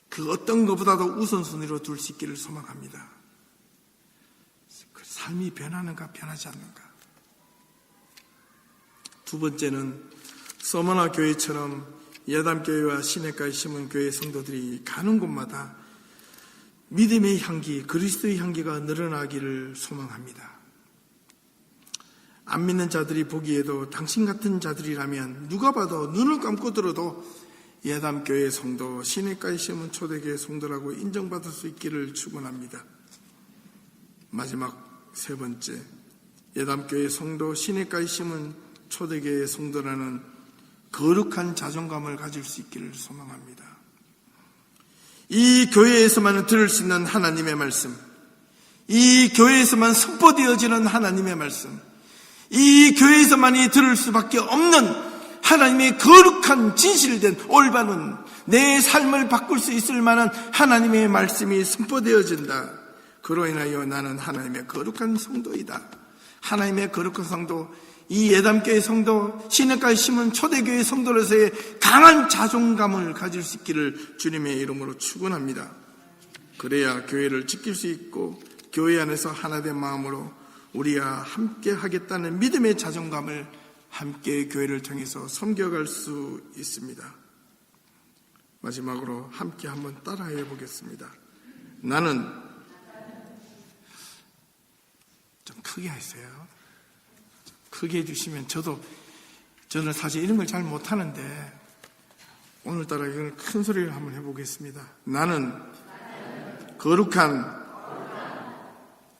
Speaker 2: 그 어떤 것보다도 우선순위로 둘 수 있기를 소망합니다. 그 삶이 변하는가 변하지 않는가. 두 번째는 서머나 교회처럼 예담교회와 시내가에 심은 교회 성도들이 가는 곳마다 믿음의 향기, 그리스도의 향기가 늘어나기를 소망합니다. 안 믿는 자들이 보기에도 당신 같은 자들이라면 누가 봐도 눈을 감고 들어도 예담교회 성도, 시내가에 심은 초대교회 성도라고 인정받을 수 있기를 축원합니다. 마지막 세 번째, 예담교회 성도, 시내가에 심은 초대교회 성도라는 거룩한 자존감을 가질 수 있기를 소망합니다. 이 교회에서만 들을 수 있는 하나님의 말씀, 이 교회에서만 선포되어지는 하나님의 말씀, 이 교회에서만이 들을 수밖에 없는 하나님의 거룩한 진실된 올바른 내 삶을 바꿀 수 있을 만한 하나님의 말씀이 선포되어진다. 그로 인하여 나는 하나님의 거룩한 성도이다. 하나님의 거룩한 성도, 이 예담교회 성도, 시내가에 심은 초대교회 성도로서의 강한 자존감을 가질 수 있기를 주님의 이름으로 축원합니다. 그래야 교회를 지킬 수 있고 교회 안에서 하나된 마음으로 우리와 함께 하겠다는 믿음의 자존감을 함께 교회를 통해서 섬겨갈 수 있습니다. 마지막으로 함께 한번 따라해 보겠습니다. 나는 좀 크게 하세요. 크게 해주시면 저는 사실 이런 걸 잘 못하는데 오늘따라 이걸 큰 소리를 한번 해보겠습니다. 나는 거룩한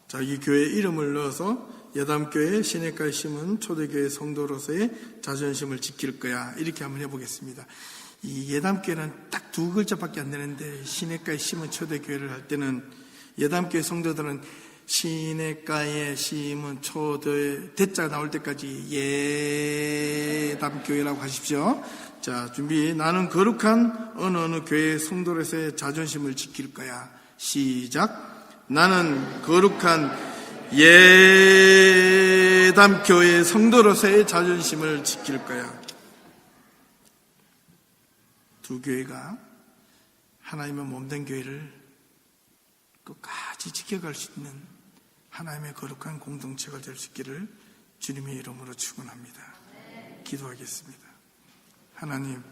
Speaker 2: 자기 교회 이름을 넣어서 예담교회 시내가에 심은 초대교회 성도로서의 자존심을 지킬 거야. 이렇게 한번 해보겠습니다. 이 예담교회는 딱 두 글자밖에 안 되는데 시내가에 심은 초대교회를 할 때는 예담교회 성도들은 시내가의 시임은 대자 나올 때까지 예담교회라고 하십시오. 자, 준비. 나는 거룩한 어느 교회의 성도로서의 자존심을 지킬 거야. 시작. 나는 거룩한 예담교회의 성도로서의 자존심을 지킬 거야. 두 교회가 하나님의 몸된 교회를 끝까지 지켜갈 수 있는 하나님의 거룩한 공동체가 될 수 있기를 주님의 이름으로 축원합니다. 기도하겠습니다. 하나님,